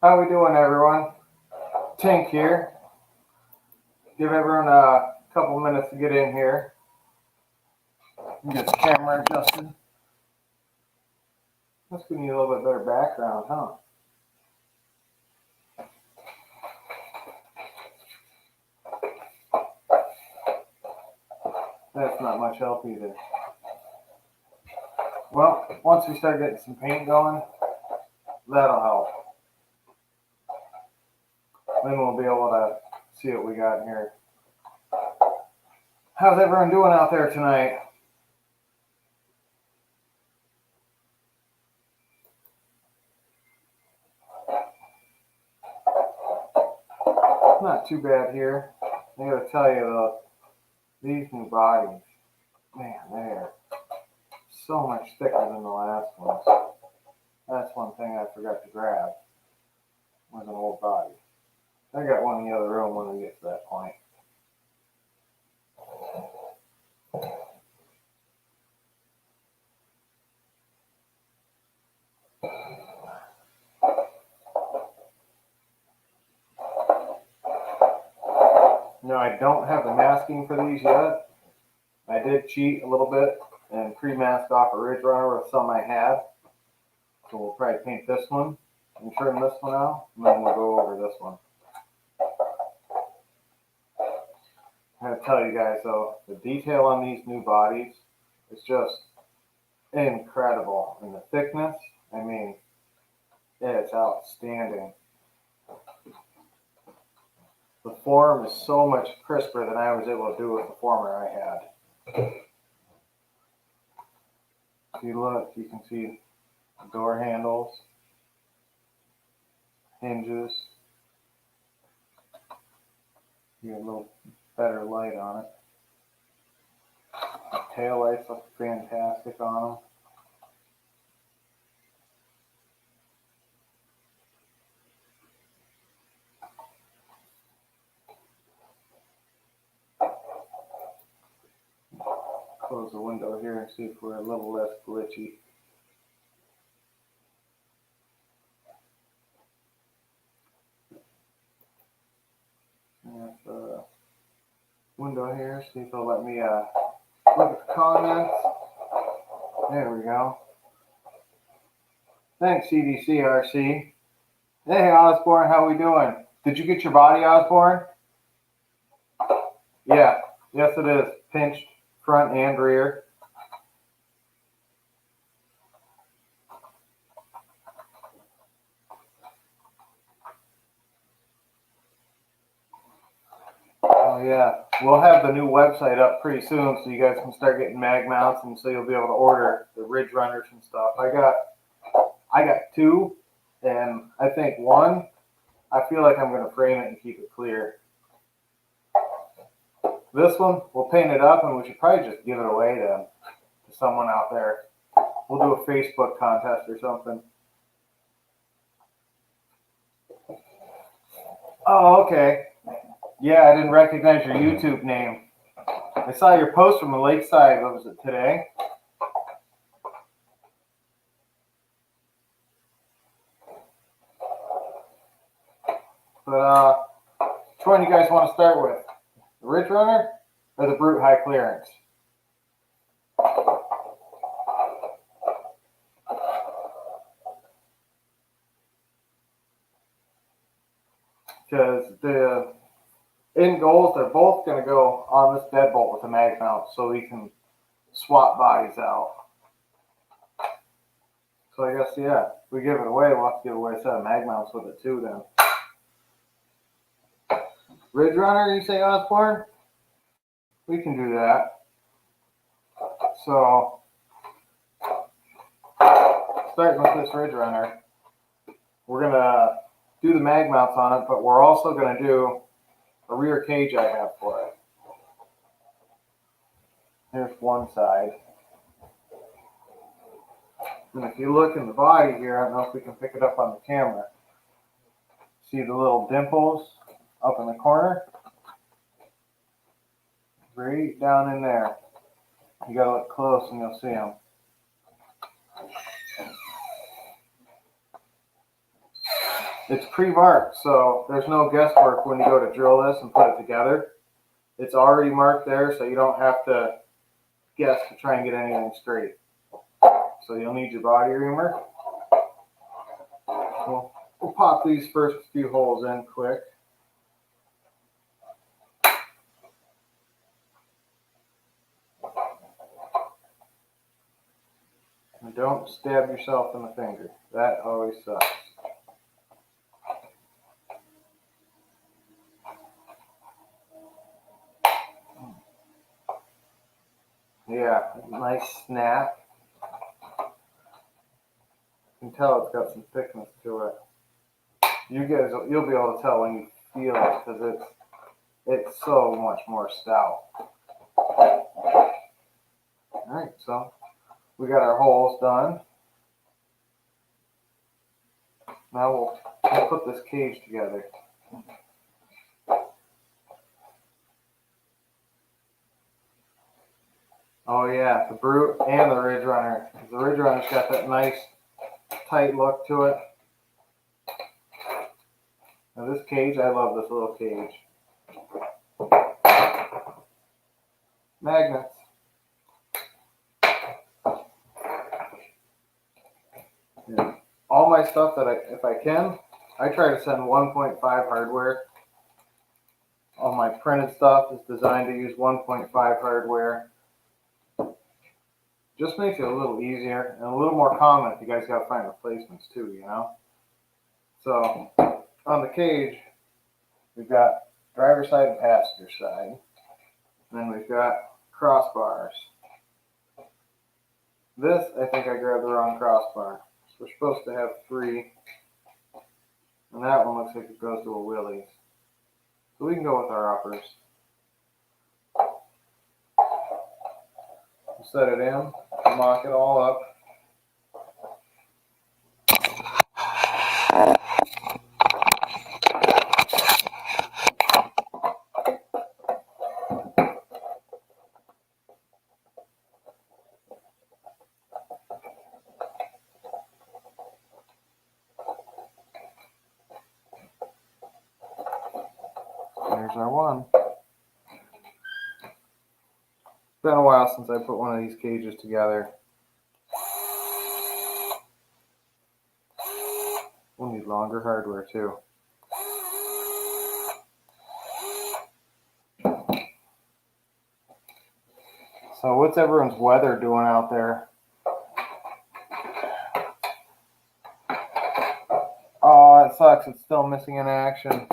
How we doing, everyone? Tank here. Give everyone a couple minutes to get in here. Get the camera adjusted. That's gonna need a little bit better background, huh? That's not much help either. Well, once we start getting some paint going, that'll help. Then we'll be able to see what we got in here. How's everyone doing out there tonight? Not too bad here. I gotta tell you though, these new bodies, man, they're so much thicker than the last ones. That's one thing I forgot to grab, was an old body. I got one in the other room when we get to that point. No, I don't have the masking for these yet. I did cheat a little bit and pre-masked off a Ridge Runner with some I had. So we'll probably paint this one and trim this one out, and then we'll go over this one. I gotta tell you guys though, the detail on these new bodies is just incredible. And the thickness, I mean, it's outstanding. The form is so much crisper than I was able to do with the former I had. If you look, you can see door handles, hinges. You get a little better light on it. The tail lights look fantastic on them. Close the window here and see if we're a little less glitchy. That's the window here, see if they'll let me look at the comments. There we go. Thanks, CDC RC. Hey, Osborne, how we doing? Did you get your body, Osborne? Yeah, yes it is. Pinched front and rear. Oh yeah, we'll have the new website up pretty soon, so you guys can start getting mag mounts, and so you'll be able to order the Ridge Runners and stuff. I got two, and I think one, I feel like I'm gonna frame it and keep it clear. This one, we'll paint it up, and we should probably just give it away then to someone out there. We'll do a Facebook contest or something. Oh, okay. Yeah, I didn't recognize your YouTube name. I saw your post from the lakeside. What was it, today? But which one you guys want to start with? The Ridge Runner or the Brute High Clearance? Because the end goals, they're both going to go on this deadbolt with the mag mount, so we can swap bodies out. So I guess, yeah, if we give it away, we'll have to give away a set of mag mounts with it too then. Ridge Runner, you say, Osborne? We can do that. So, starting with this Ridge Runner, we're going to do the mag mounts on it, but we're also going to do a rear cage I have for it. Here's one side. And if you look in the body here, I don't know if we can pick it up on the camera. See the little dimples up in the corner? Right down in there. You gotta look close and you'll see them. It's pre-marked, so there's no guesswork when you go to drill this and put it together. It's already marked there, so you don't have to guess to try and get anything straight. So you'll need your body reamer. We'll pop these first few holes in quick. And don't stab yourself in the finger. That always sucks. Yeah, nice snap. You can tell it's got some thickness to it. You'll be able to tell when you feel it because it's so much more stout. Alright, so we got our holes done. Now we'll put this cage together. Oh yeah, the Brute and the Ridge Runner. The Ridge Runner's got that nice tight look to it. Now this cage, I love this little cage. Magnets. Yeah. All my stuff that if I can, I try to send 1.5 hardware. All my printed stuff is designed to use 1.5 hardware. Just makes it a little easier and a little more common if you guys got to find replacements too, you know. So on the cage, we've got driver's side and passenger side. And then we've got crossbars. This, I think I grabbed the wrong crossbar. So we're supposed to have 3. And that one looks like it goes to a Willys. So we can go with our uppers. We'll set it in, mock it all up. There's our one. It's been a while since I put one of these cages together. We'll need longer hardware too. So what's everyone's weather doing out there? Oh, it sucks. It's still missing in action.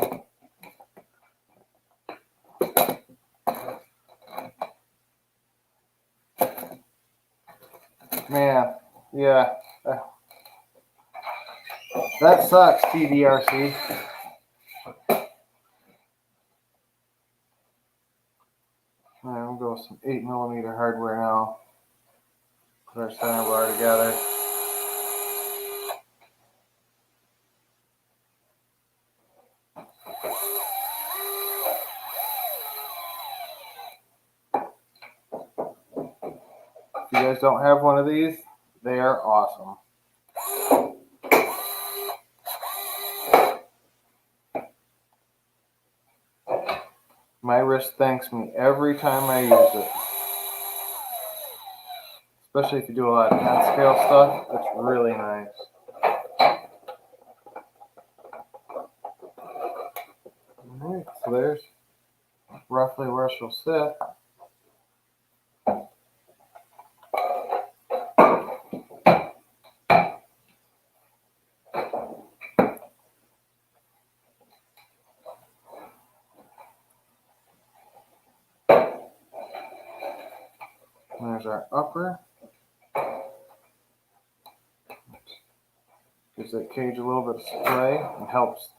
Man, yeah. That sucks, TDRC. Alright, we'll go with some 8mm hardware now. Put our center bar together. If you guys don't have one of these, they are awesome. My wrist thanks me every time I use it. Especially if you do a lot of 10 scale stuff, it's really nice. Alright, so there's roughly where she'll sit. There's our upper. Gives that cage a little bit of spray and helps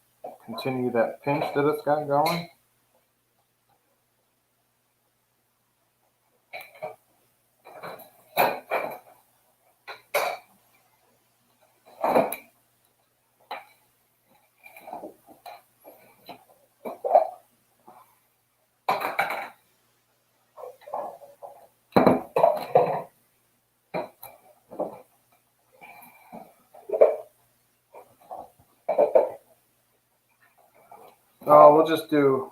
continue that pinch that it's got going. Oh, we'll just do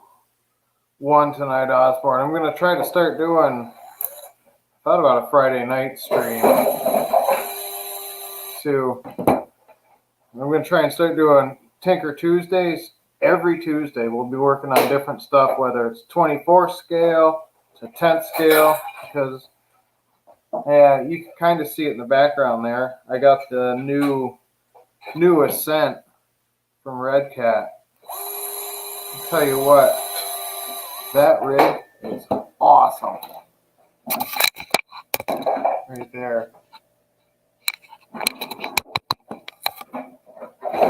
one tonight, Osborne. I'm going to try to start doing, I thought about a Friday night stream too. I'm going to try and start doing Tinker Tuesdays. Every Tuesday we'll be working on different stuff, whether it's 24th scale to 10th scale, because yeah, you can kind of see it in the background there. I got the new Ascent from Red Cat. I'll tell you what, that rig is awesome. Right there.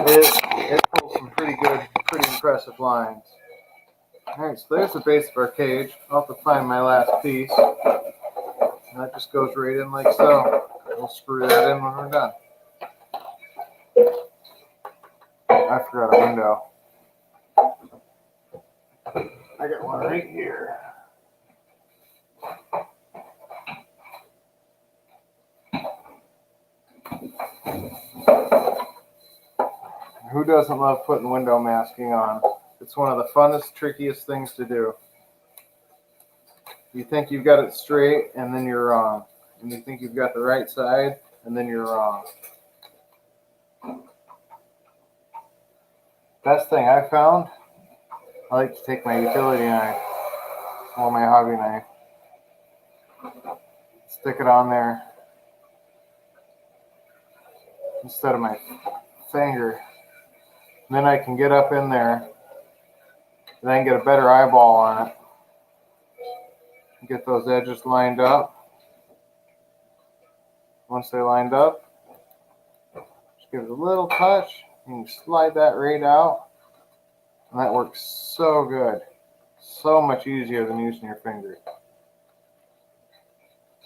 It pulls some pretty good, pretty impressive lines. Alright, so there's the base of our cage. I'll have to find my last piece. And that just goes right in like so. We'll screw that in when we're done. I forgot a window. I got one right here. Who doesn't love putting window masking on? It's one of the funnest, trickiest things to do. You think you've got it straight, and then you're wrong. And you think you've got the right side, and then you're wrong. Best thing I found, I like to take my utility knife or my hobby knife, stick it on there instead of my finger. And then I can get up in there and then get a better eyeball on it. Get those edges lined up. Once they're lined up, just give it a little touch. You can slide that right out. And that works so good. So much easier than using your finger.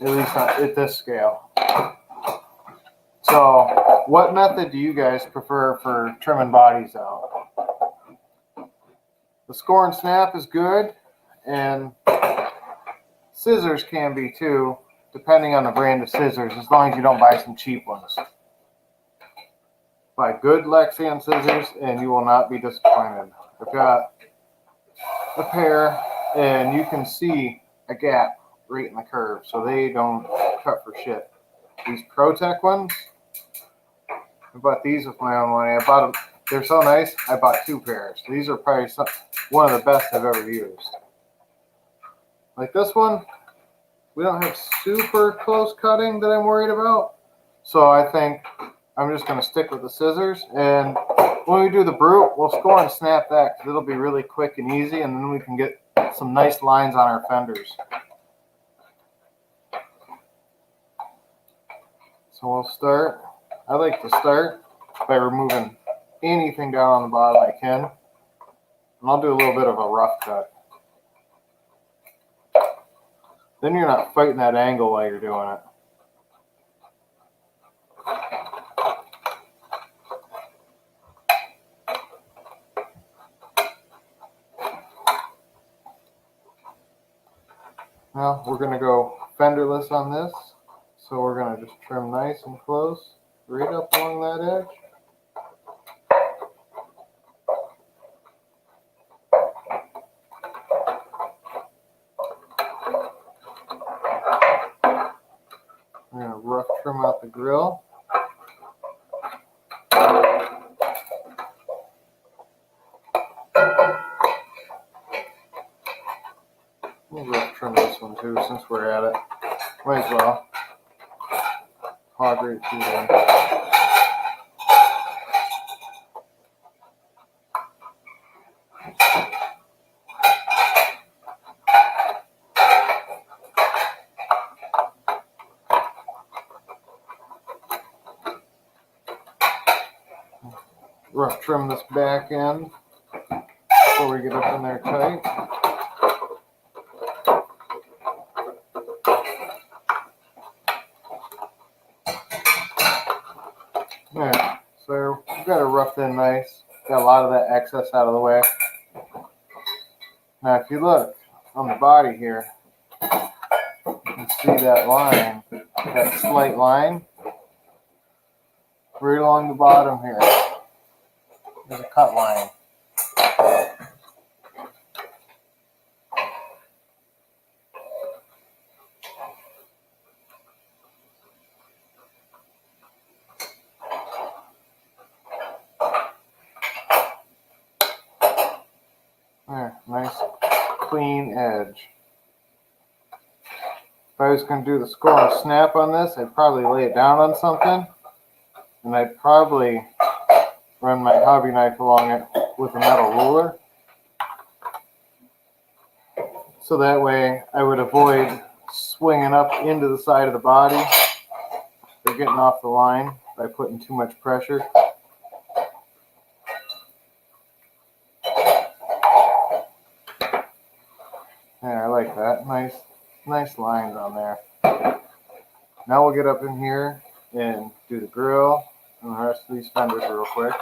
At least at this scale. So, what method do you guys prefer for trimming bodies out? The score and snap is good, and scissors can be too, depending on the brand of scissors, as long as you don't buy some cheap ones. Buy good Lexian scissors, and you will not be disappointed. I've got a pair, and you can see a gap right in the curve, so they don't cut for shit. These ProTech ones, I bought these with my own money. I bought them. They're so nice. I bought 2 pairs. These are probably one of the best I've ever used. Like this one, we don't have super close cutting that I'm worried about. So I think I'm just going to stick with the scissors. And when we do the brute, we'll score and snap that because it'll be really quick and easy. And then we can get some nice lines on our fenders. So we'll start. I like to start by removing anything down on the bottom I can. And I'll do a little bit of a rough cut. Then you're not fighting that angle while you're doing it. Now we're going to go fenderless on this. So we're going to just trim nice and close, right up along that edge. We're going to rough trim out the grill. We'll rough trim this one too since we're at it. Might as well. Hog right through there. Rough trim this back end before we get up in there tight. Alright, so we've got it roughed in nice. Got a lot of that excess out of the way. Now if you look on the body here, you can see that line, that slight line, right along the bottom here. There's a cut line. clean edge. If I was going to do the score and snap on this, I'd probably lay it down on something, and I'd probably run my hobby knife along it with a metal ruler. So that way I would avoid swinging up into the side of the body or getting off the line by putting too much pressure. Yeah, I like that. Nice lines on there. Now we'll get up in here and do the grill and the rest of these fenders real quick.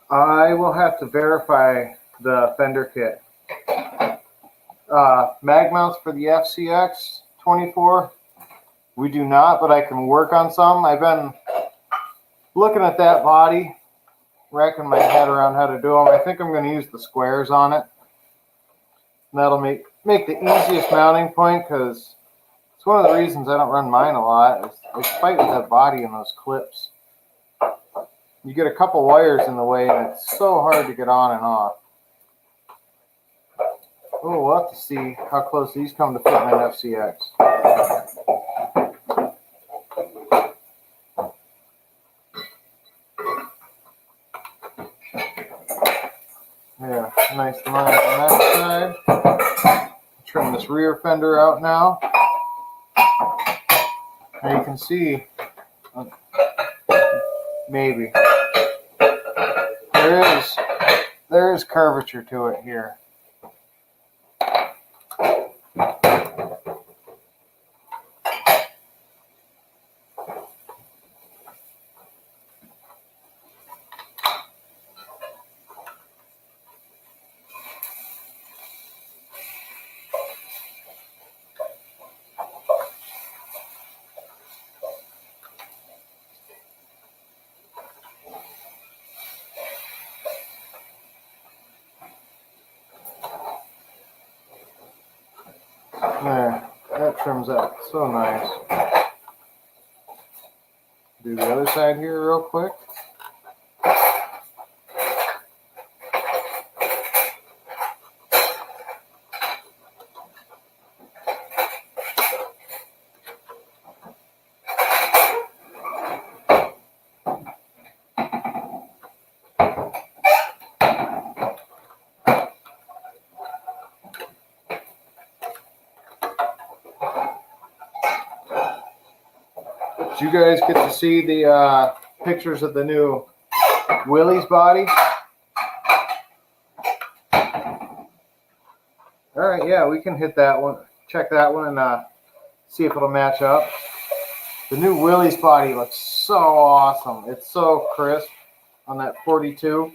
I will have to verify the fender kit. Mag mounts for the FCX 24, we do not, but I can work on some. I've been looking at that body, racking my head around how to do them. I think I'm going to use the squares on it. And that'll make the easiest mounting point, because it's one of the reasons I don't run mine a lot. Is I fight with that body and those clips. You get a couple wires in the way, and it's so hard to get on and off. Oh, we'll have to see how close these come to fitting an FCX. Yeah, nice line on that side. Trim this rear fender out now. And you can see, maybe, there is curvature to it here. There, that trims out so nice. Do the other side here real quick. Did you guys get to see the pictures of the new Willys body? All right, yeah, we can hit that one, check that one, and see if it'll match up. The new Willys body looks so awesome. It's so crisp on that 42.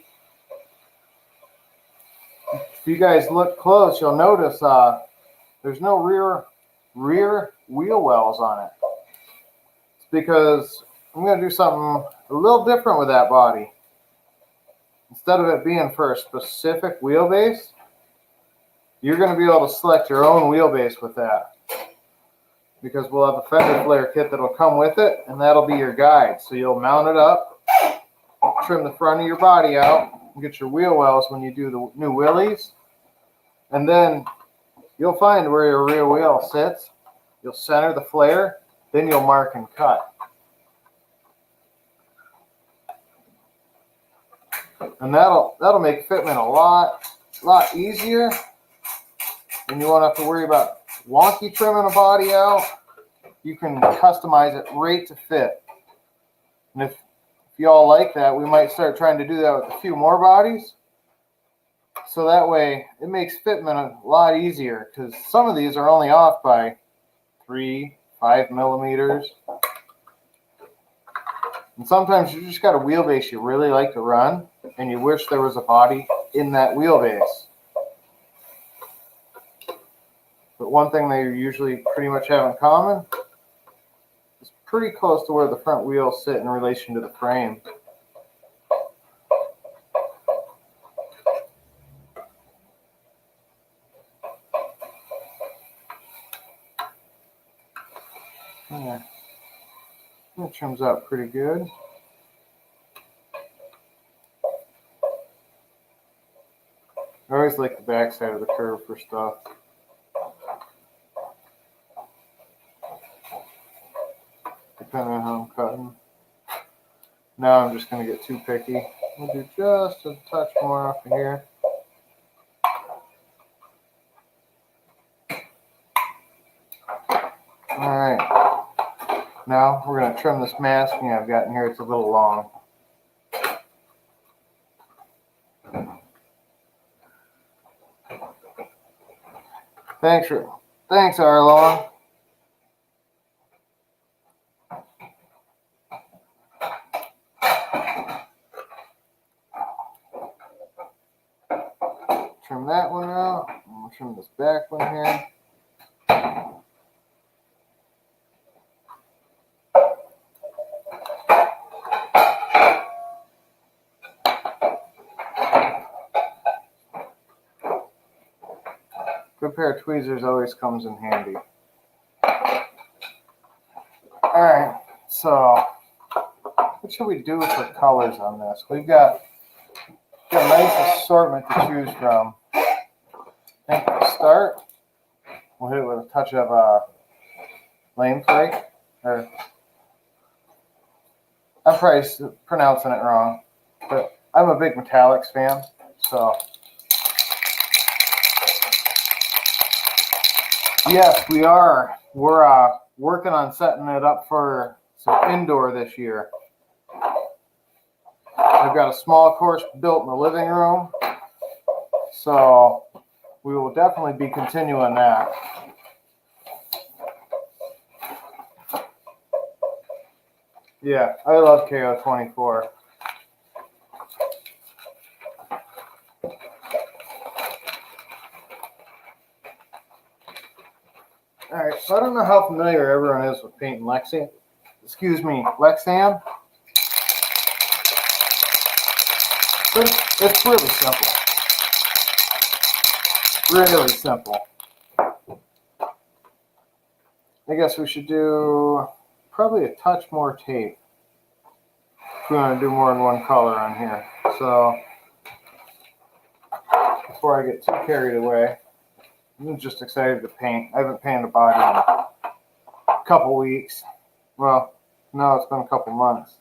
If you guys look close, you'll notice there's no rear wheel wells on it. It's because I'm going to do something a little different with that body. Instead of it being for a specific wheelbase, you're going to be able to select your own wheelbase with that. Because we'll have a fender flare kit that'll come with it, and that'll be your guide. So you'll mount it up, trim the front of your body out, and get your wheel wells when you do the new Willys. And then you'll find where your rear wheel sits. You'll center the flare, then you'll mark and cut. And that'll make fitment a lot easier. And you won't have to worry about wonky trimming a body out. You can customize it right to fit. And if you all like that, we might start trying to do that with a few more bodies. So that way it makes fitment a lot easier, because some of these are only off by 3-5 millimeters. And sometimes you just got a wheelbase you really like to run, and you wish there was a body in that wheelbase. But one thing they usually pretty much have in common is pretty close to where the front wheels sit in relation to the frame. Yeah, that trims out pretty good. I always like the back side of the curve for stuff. Depending on how I'm cutting. Now I'm just going to get too picky. We'll do just a touch more off of here. Alright. Now we're going to trim this masking I've got in here. It's a little long. Thanks, Arlong. Trim that one out. And we'll trim this back one here. Good pair of tweezers always comes in handy. Alright, so what should we do for colors on this? We've got a nice assortment to choose from. I think to start, we'll hit it with a touch of lame flake. Or I'm probably pronouncing it wrong, but I'm a big metallics fan, so yes, we are. We're working on setting it up for some indoor this year. I've got a small course built in the living room, so we will definitely be continuing that. Yeah, I love KO24. Alright, so I don't know how familiar everyone is with painting Lexan. Lexan. But it's really simple. Really simple. I guess we should do probably a touch more tape if we want to do more than one color on here. So before I get too carried away, I'm just excited to paint. I haven't painted a body in a couple weeks. Well, no, it's been a couple months.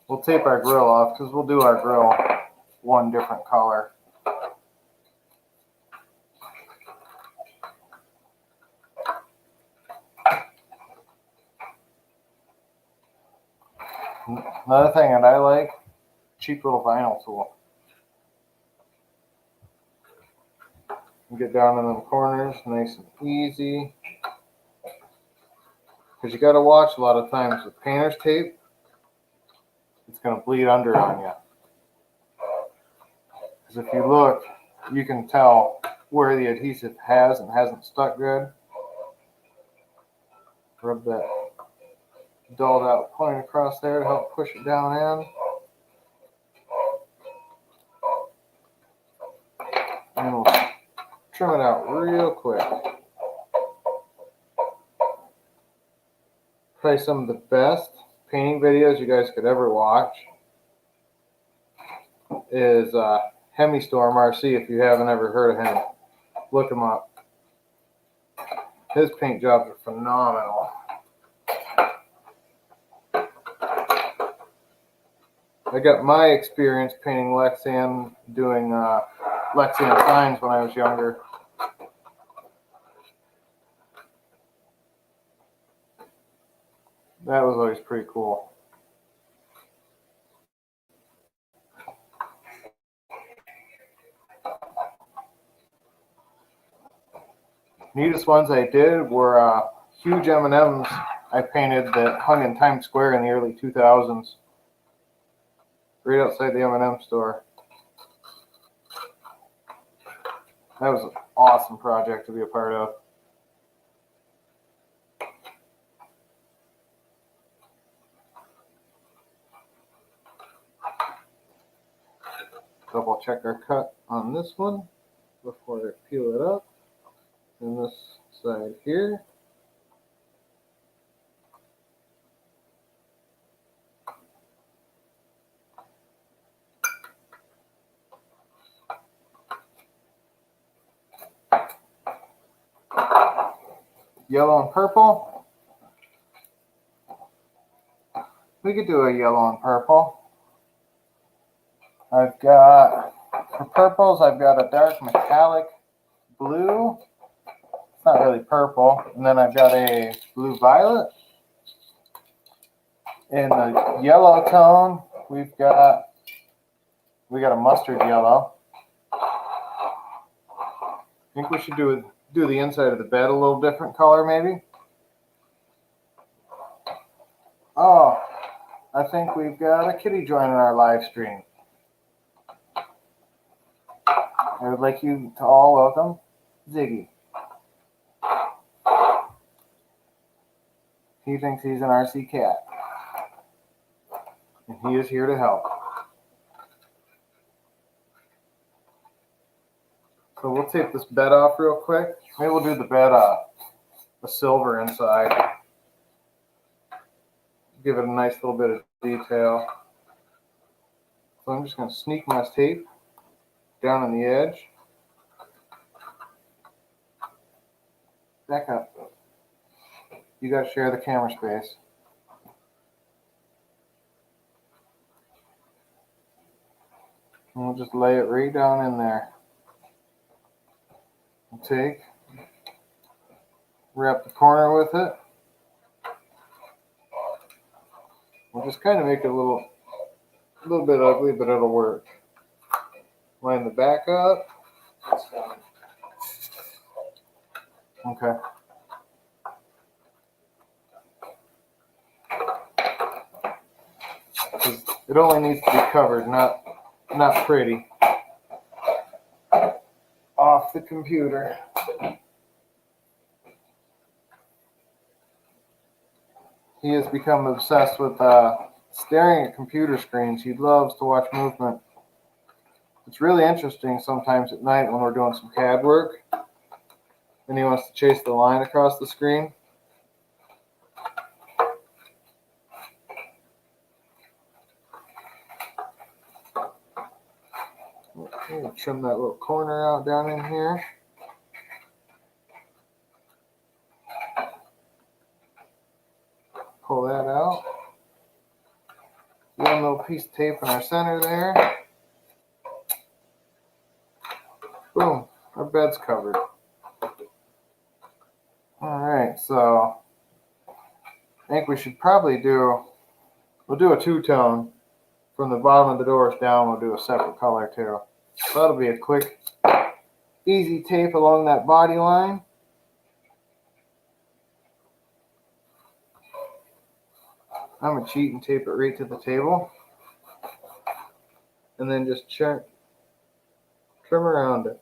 We'll tape our grill off because we'll do our grill one different color. Another thing that I like, cheap little vinyl tool. Get down in them corners nice and easy. Because you got to watch a lot of times with painter's tape, it's going to bleed under on you. Because if you look, you can tell where the adhesive has and hasn't stuck good. Rub that dulled out point across there to help push it down in. And we'll trim it out real quick. Probably some of the best painting videos you guys could ever watch is Storm RC. If you haven't ever heard of him, look him up. His paint jobs are phenomenal. I got my experience painting Lexan, doing Lexan signs when I was younger. That was always pretty cool. Neatest ones I did were huge M&Ms I painted that hung in Times Square in the early 2000s. Right outside the M&M store. That was an awesome project to be a part of. Double check our cut on this one before I peel it up. And this side here. Yellow and purple. We could do a yellow and purple. I've got, for purples, I've got a dark metallic blue. It's not really purple. And then I've got a blue violet. In the yellow tone, we got a mustard yellow. I think we should do the inside of the bed a little different color, maybe. Oh, I think we've got a kitty joining our live stream. I would like you to all welcome Ziggy. He thinks he's an RC cat. And he is here to help. So we'll take this bed off real quick. Maybe we'll do the bed the silver inside. Give it a nice little bit of detail. So I'm just going to sneak my tape down on the edge. Back up. You got to share the camera space. And we'll just lay it right down in there. We'll wrap the corner with it. We'll just kind of make it a little bit ugly, but it'll work. Line the back up. Okay. It only needs to be covered, not pretty. Off the computer. He has become obsessed with staring at computer screens. He loves to watch movement. It's really interesting sometimes at night when we're doing some CAD work and he wants to chase the line across the screen. Okay, trim that little corner out down in here. Pull that out. One little piece of tape in our center there. Boom, our bed's covered. Alright, so I think we should probably we'll do a two-tone. From the bottom of the doors down, we'll do a separate color too. So that'll be a quick, easy tape along that body line. I'm going to cheat and tape it right to the table. And then just trim around it.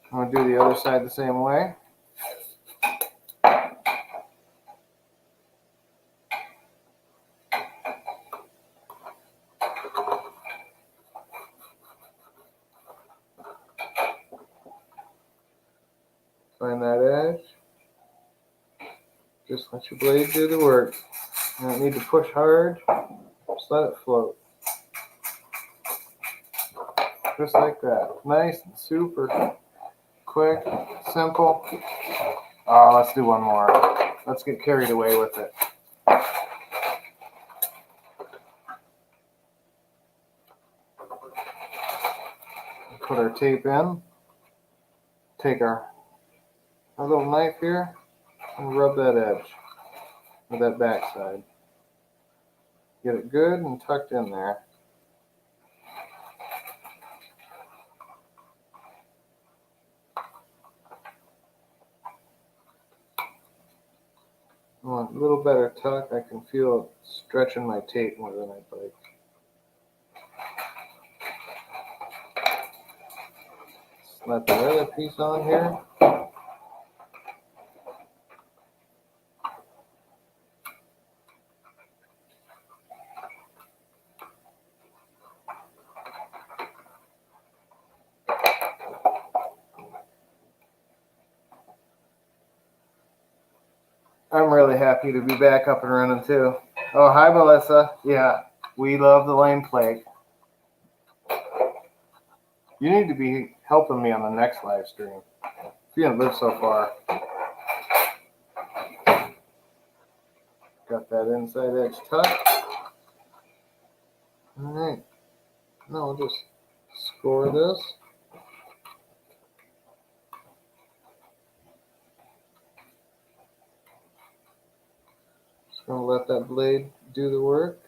I'm going to do the other side the same way. Find that edge. Just let your blade do the work. You don't need to push hard. Just let it float. Just like that. Nice and super quick, simple. Let's do one more. Let's get carried away with it. Put our tape in. Take our little knife here and rub that edge or that back side. Get it good and tucked in there. I want a little better tuck. I can feel it stretching my tape more than I'd like. Slap the other piece on here. I'm really happy to be back up and running too. Oh, hi, Melissa. Yeah, we love the lame plague. You need to be helping me on the next live stream. If you haven't lived so far. Got that inside edge tuck. Alright. Now we'll just score this. Just gonna let that blade do the work.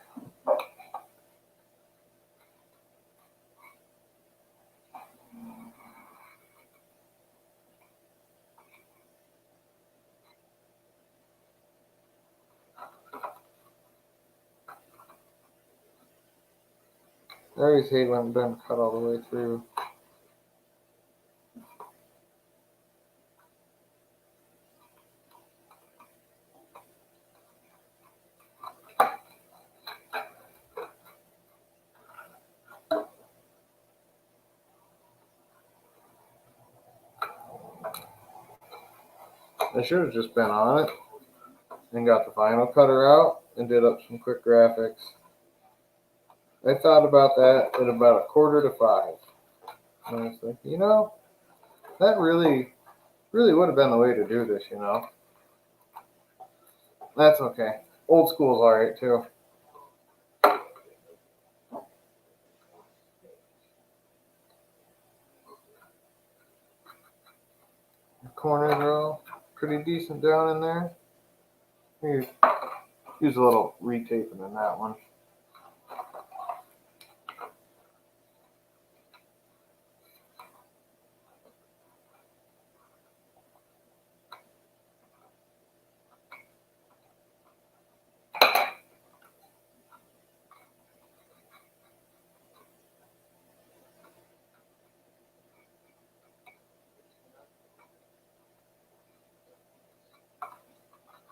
I always hate when I'm done cut all the way through. I should have just been on it and got the vinyl cutter out and did up some quick graphics. I thought about that at about 4:45. And I was like, you know, that really would have been the way to do this, you know. That's okay. Old school's alright too. The corners are all pretty decent down in there. Use a little retaping in that one.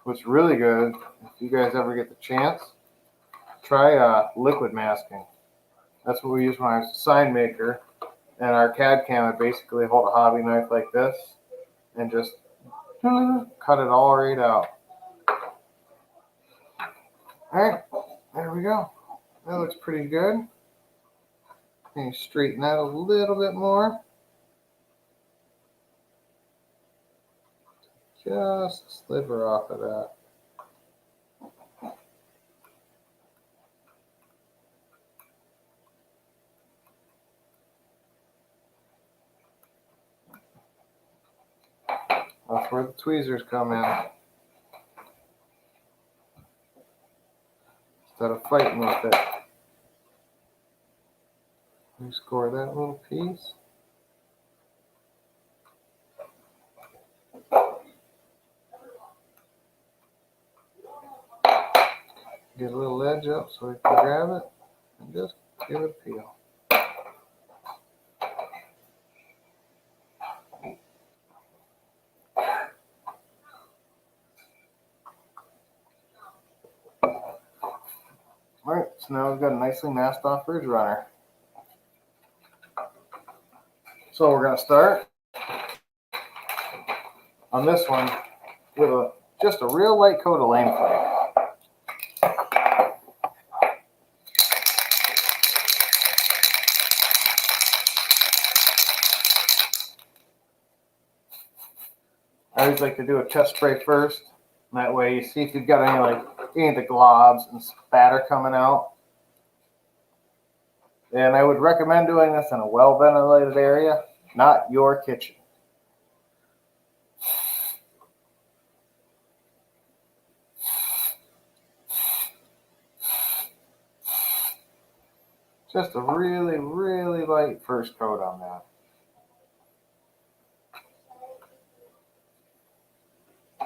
What's really good, if you guys ever get the chance, try liquid masking. That's what we use when I was a sign maker. And our CAD cam would basically hold a hobby knife like this and just cut it all right out. Alright, there we go. That looks pretty good. Can you straighten that a little bit more? Just a sliver off of that. That's where the tweezers come in. Instead of fighting with it. You score that little piece. Get a little edge up so we can grab it and just give it a peel. Alright, so now we've got a nicely masked off bridge runner. So we're going to start on this one with just a real light coat of lame flake. I always like to do a test spray first. And that way you see if you've got any of the globs and spatter coming out. And I would recommend doing this in a well-ventilated area, not your kitchen. Just a really, really light first coat on that.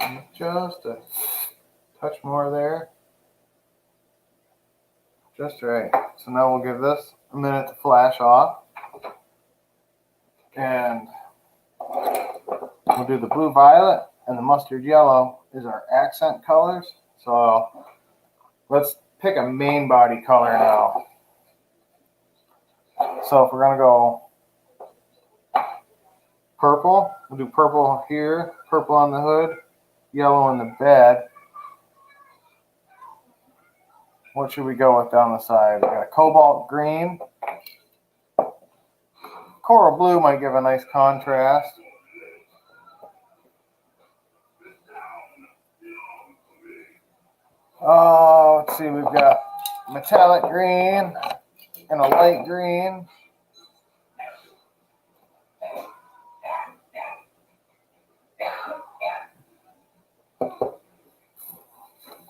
And just a touch more there. Just right. So now we'll give this a minute to flash off. And we'll do the blue violet and the mustard yellow is our accent colors. So let's pick a main body color now. So if we're going to go purple, we'll do purple here, purple on the hood, yellow in the bed, What should we go with down the side? We got a cobalt green. Coral blue might give a nice contrast. Oh, let's see, we've got metallic green and a light green.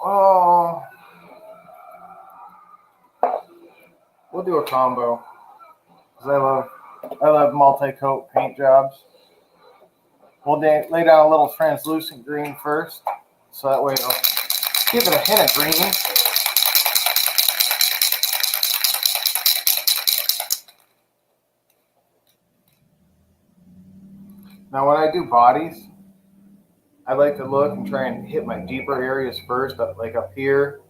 Oh, we'll do a combo because I love multi-coat paint jobs. We'll lay down a little translucent green first, so that way it'll give it a hint of green. Now when I do bodies, I like to look and try and hit my deeper areas first, like up here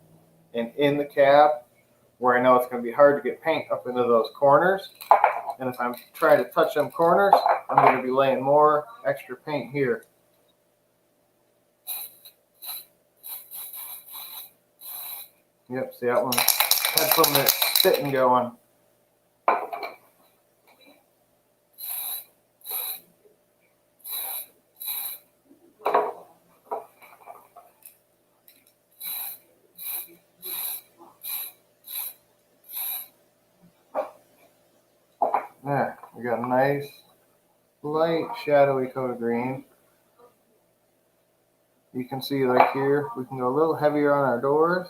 and in the cab, where I know it's going to be hard to get paint up into those corners. And if I'm trying to touch them corners, I'm going to be laying more extra paint here. Yep, see that one had some of that spitting going. There, we got a nice light shadowy coat of green. You can see like here, we can go a little heavier on our doors,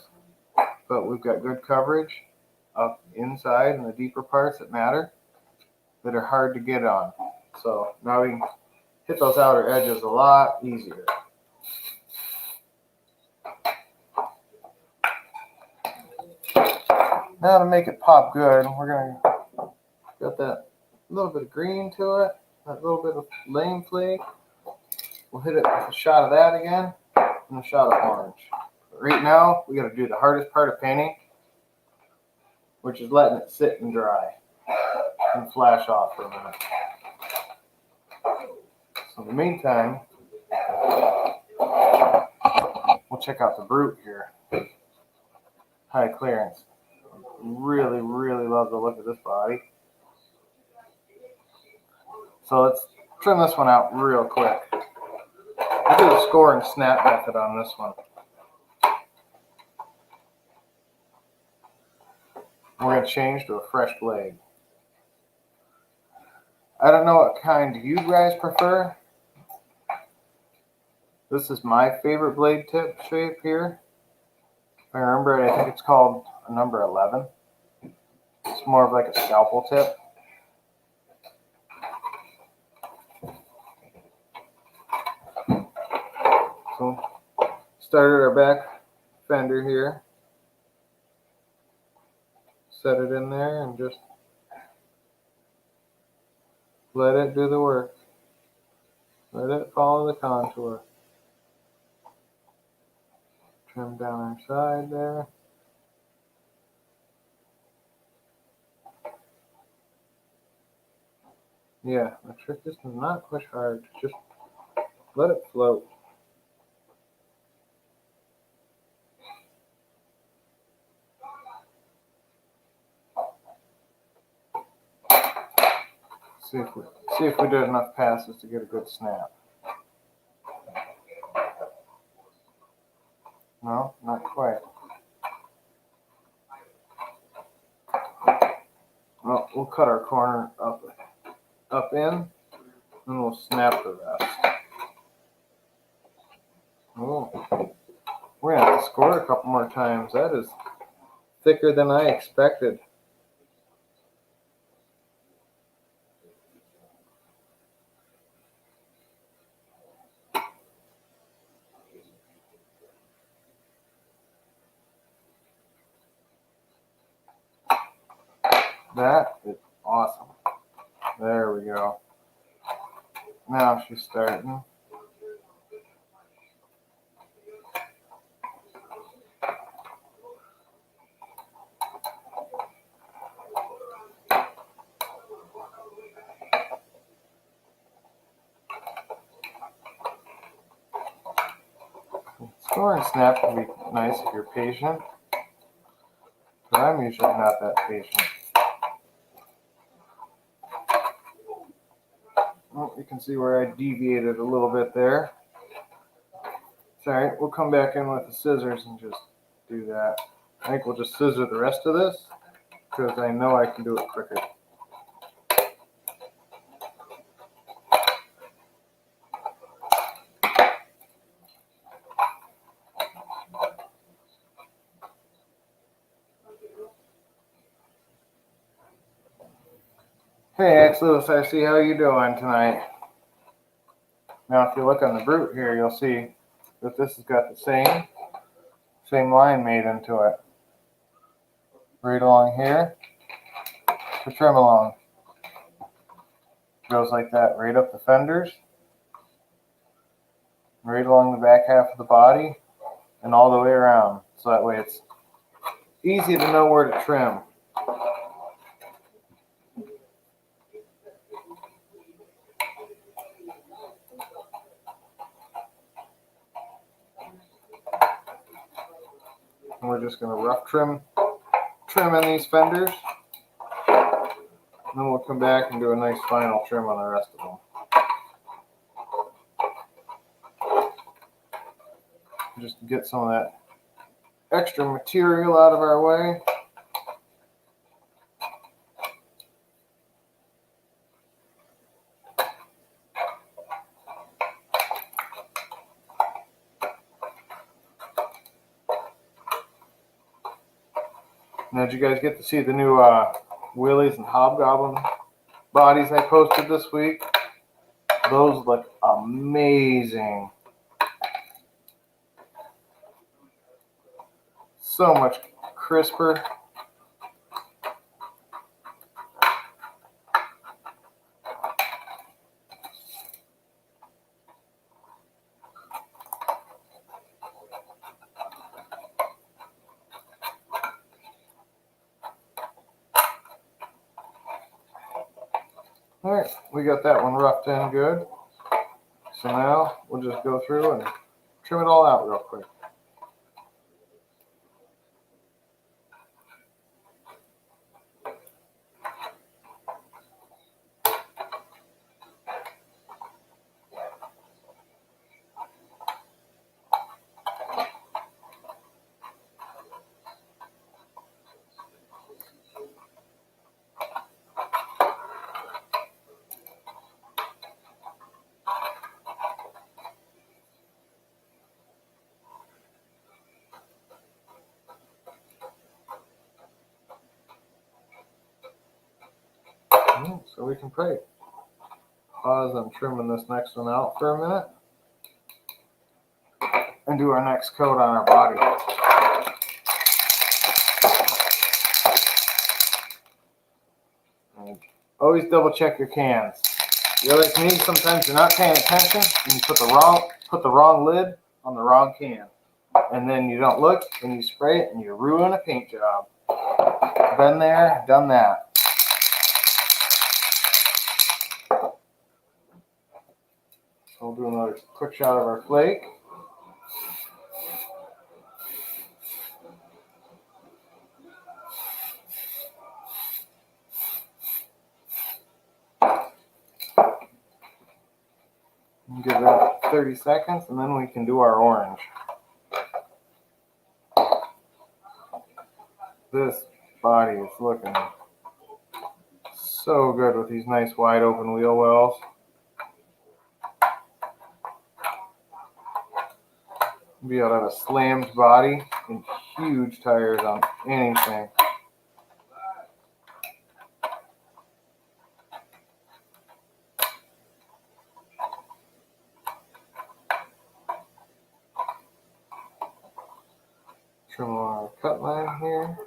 but we've got good coverage up inside in the deeper parts that matter, that are hard to get on. So now we can hit those outer edges a lot easier. Now to make it pop good, we're going to get that little bit of green to it, that little bit of lane flake. We'll hit it with a shot of that again and a shot of orange. But right now, we got to do the hardest part of painting, which is letting it sit and dry and flash off for a minute. So in the meantime, we'll check out the Brute here. High clearance. Really, really love the look of this body. So let's trim this one out real quick. I'll do the score and snap method on this one. We're going to change to a fresh blade. I don't know what kind you guys prefer. This is my favorite blade tip shape here. If I remember it, I think it's called a number 11. It's more of like a scalpel tip. So started our back fender here. Set it in there and just let it do the work. Let it follow the contour. Trim down our side there. Yeah, the trick is to not push hard. Just let it float. See if we did enough passes to get a good snap. No, not quite. Well, we'll cut our corner up in, and we'll snap the rest. Oh, we're gonna have to score a couple more times. That is thicker than I expected. That is awesome. There we go. Now she's starting. Score and snap can be nice if you're patient. I'm usually not that patient. Well, you can see where I deviated a little bit there. It's alright, we'll come back in with the scissors and just do that. I think we'll just scissor the rest of this because I know I can do it quicker. Hey Axial, I see how you doing tonight. Now if you look on the brute here, you'll see that this has got the same line made into it. Right along here to trim along. Goes like that, right up the fenders, right along the back half of the body, and all the way around. So that way it's easy to know where to trim. And we're just going to rough trim in these fenders. And then we'll come back and do a nice final trim on the rest of them. Just to get some of that extra material out of our way. Now, did you guys get to see the new Willies and Hobgoblin bodies I posted this week? Those look amazing. So much crisper. Alright, we got that one roughed in good. So now we'll just go through and trim it all out real quick. So we can probably pause on trimming this next one out for a minute and do our next coat on our body. And always double check your cans. You're like me, sometimes you're not paying attention and you put the wrong lid on the wrong can. And then you don't look and you spray it and you ruin a paint job. Been there, done that. So we'll do another quick shot of our flake. Give that 30 seconds and then we can do our orange. This body is looking so good with these nice wide open wheel wells. Be able to have a slammed body and huge tires on anything. Trim along our cut line here.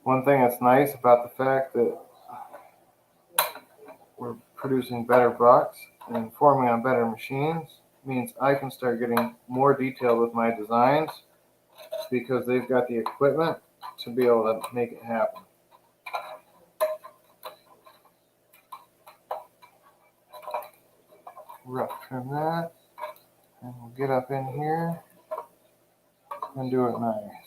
One thing that's nice about the fact that we're producing better bucks and forming on better machines means I can start getting more detailed with my designs because they've got the equipment to be able to make it happen. rough trim that. And we'll get up in here and do it nice.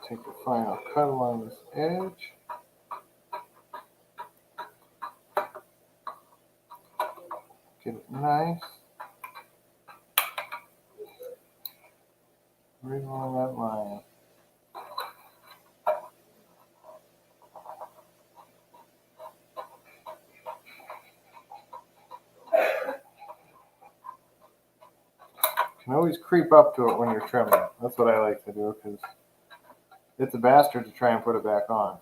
Take the final cut along this edge. Get it nice. Right along that line. You can always creep up to it when you're trimming. That's what I like to do because it's a bastard to try and put it back on.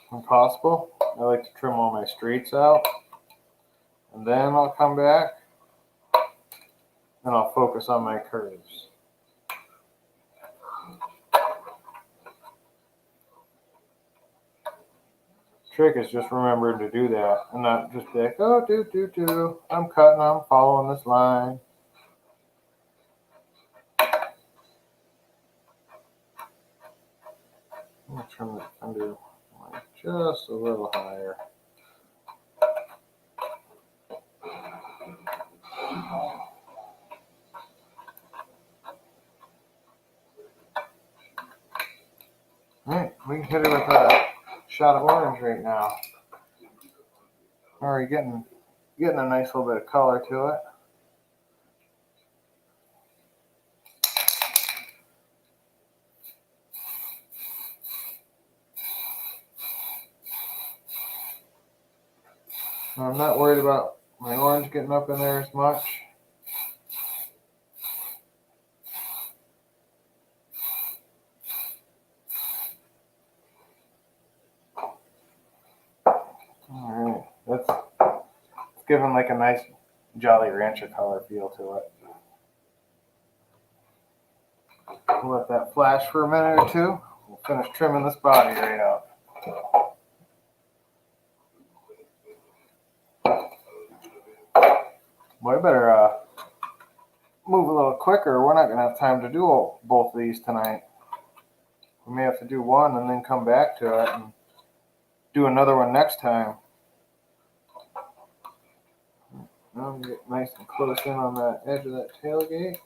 When possible, I like to trim all my straights out, and then I'll come back and I'll focus on my curves. Trick is just remembering to do that and not just be like, oh, I'm cutting, I'm following this line. I'm going to trim the fender just a little higher. Alright, we can hit it with a shot of orange right now. Already getting a nice little bit of color to it. I'm not worried about my orange getting up in there as much. Alright, that's giving like a nice Jolly Rancher color feel to it. We'll let that flash for a minute or two. We'll finish trimming this body right up. Well, I better move a little quicker. We're not going to have time to do both of these tonight. We may have to do one and then come back to it and do another one next time. Now we get nice and close in on that edge of that tailgate.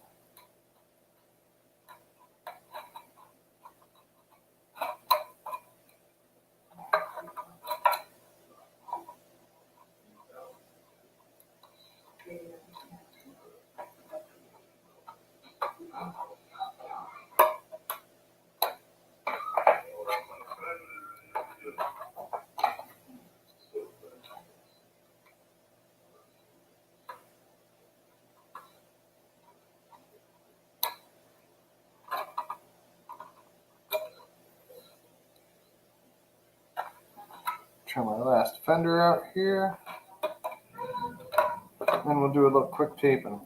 Trim my last fender out here. Then we'll do a little quick taping.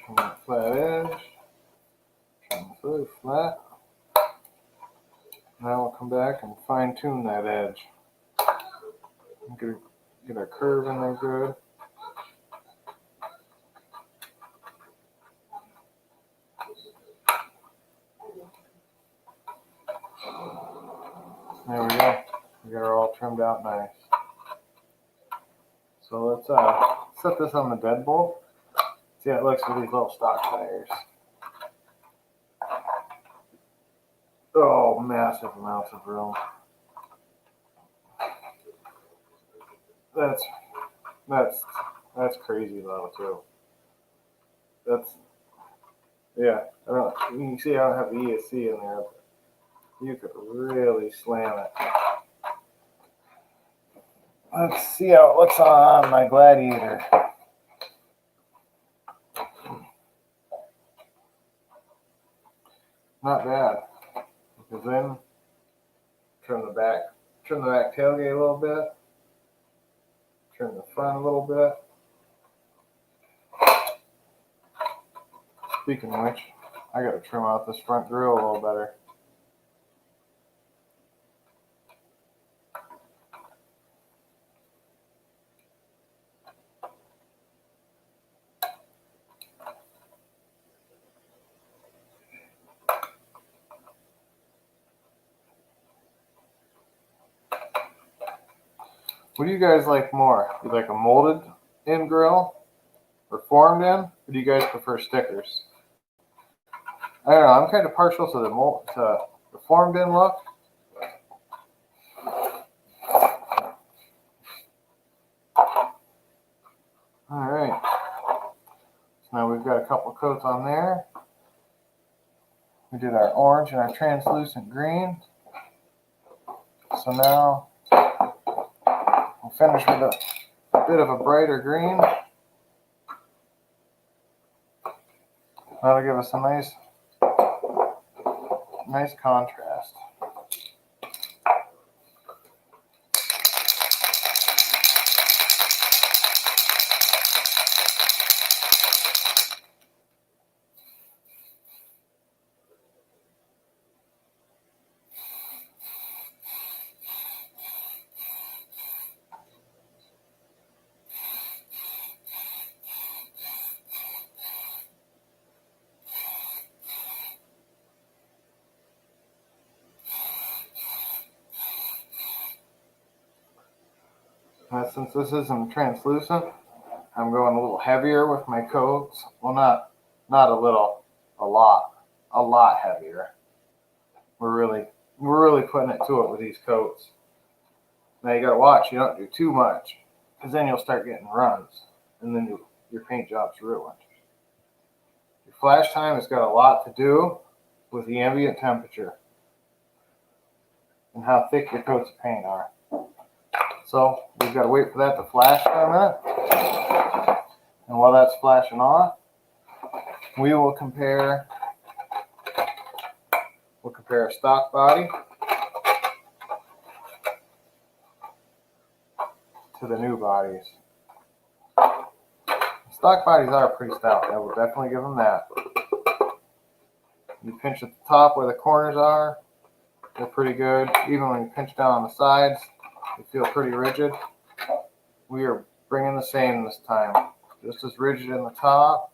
Trim that flat edge. Trim this really flat. Now we'll come back and fine tune that edge. Get our curve in there good. There we go. We got her all trimmed out nice. So let's set this on the deadbolt. See how it looks with these little stock tires. Oh, massive amounts of room. That's crazy low too. Yeah. I don't. You can see I don't have the ESC in there. You could really slam it. Let's see how it looks on my Gladiator. Not bad. Because then trim the back tailgate a little bit. Trim the front a little bit. Speaking of which, I gotta trim out this front grille a little better. What do you guys like more? You like a molded in grill or formed in? Or do you guys prefer stickers? I don't know. I'm kind of partial to the formed in look. All right. So now we've got a couple coats on there. We did our orange and our translucent green. So now we'll finish with a bit of a brighter green. That'll give us a nice contrast. Since this isn't translucent, I'm going a little heavier with my coats. Well, not a little, a lot heavier. We're really putting it to it with these coats. Now you gotta watch, you don't do too much, because then you'll start getting runs, and then your paint job's ruined. Your flash time has got a lot to do with the ambient temperature and how thick your coats of paint are. So we've got to wait for that to flash for a minute. And while that's flashing off, we will compare a stock body to the new bodies. Stock bodies are pretty stout. I will definitely give them that. You pinch at the top where the corners are, they're pretty good. Even when you pinch down on the sides, they feel pretty rigid. We are bringing the same this time. Just as rigid in the top,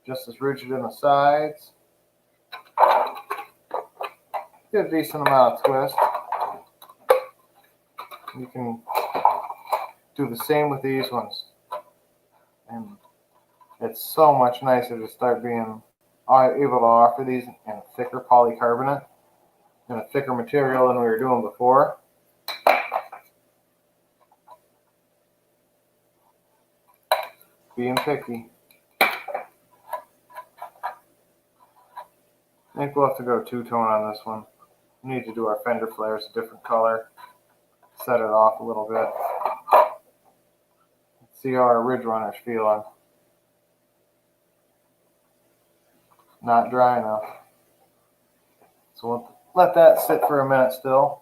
just as rigid in the sides. Get a decent amount of twist. You can do the same with these ones. And it's so much nicer to start being able to offer these in a thicker polycarbonate and a thicker material than we were doing before. Being picky. I think we'll have to go two-tone on this one. We need to do our fender flares a different color. Set it off a little bit. Let's see how our ridge runner's feeling. Not dry enough. So we'll let that sit for a minute still.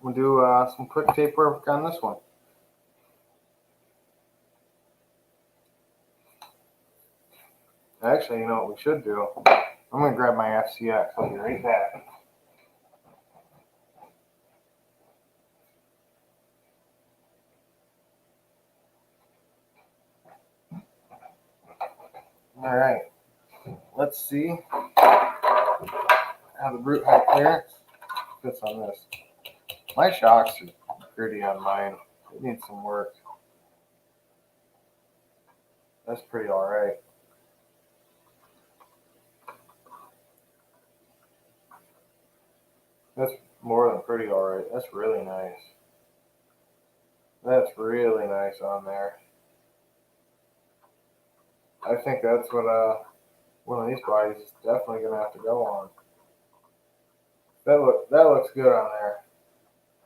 We'll do some quick tape work on this one. Actually, you know what we should do? I'm going to grab my FCX. I'll be right back. All right. Let's see how the brute height clearance fits on this. My shocks are gritty on mine. It needs some work. That's pretty all right. That's more than pretty all right. That's really nice. That's really nice on there. I think that's what one of these bodies is definitely gonna have to go on. That looks good on there.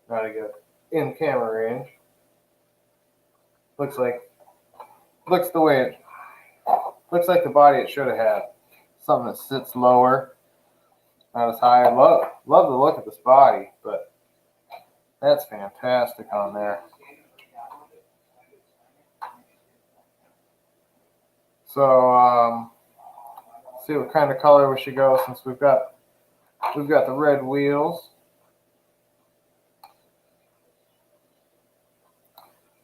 Now to get in camera range. Looks the way it looks like the body it should have had. Something that sits lower, not as high. I love the look of this body, but that's fantastic on there. So see what kind of color we should go since we've got the red wheels.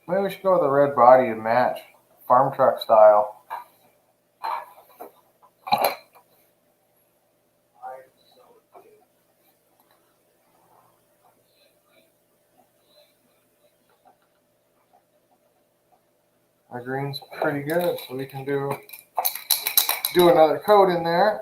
Maybe we should go with a red body to match farm truck style. Our green's pretty good, so we can do another coat in there.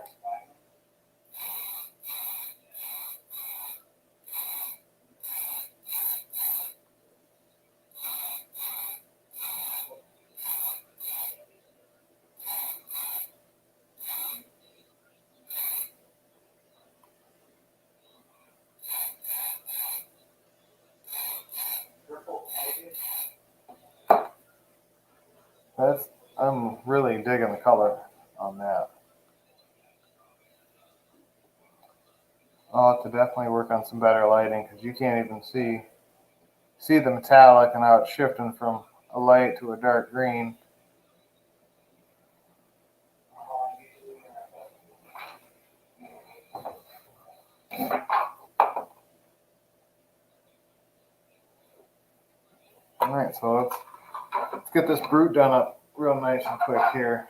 I'm really digging the color on that. I'll have to definitely work on some better lighting because you can't even see the metallic and how it's shifting from a light to a dark green. All right, so let's get this brute done up real nice and quick here.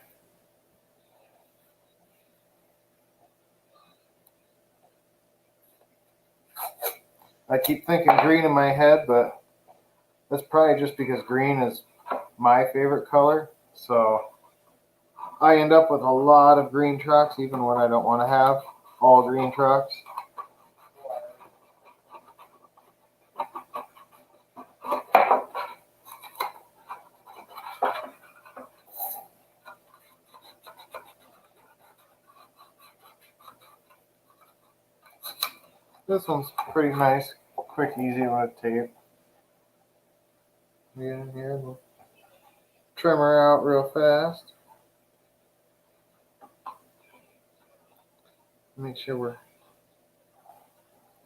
I keep thinking green in my head, but that's probably just because green is my favorite color. So I end up with a lot of green trucks, even when I don't want to have all green trucks. This one's pretty nice, quick, easy with tape. Get in here, we'll trim her out real fast. Make sure we're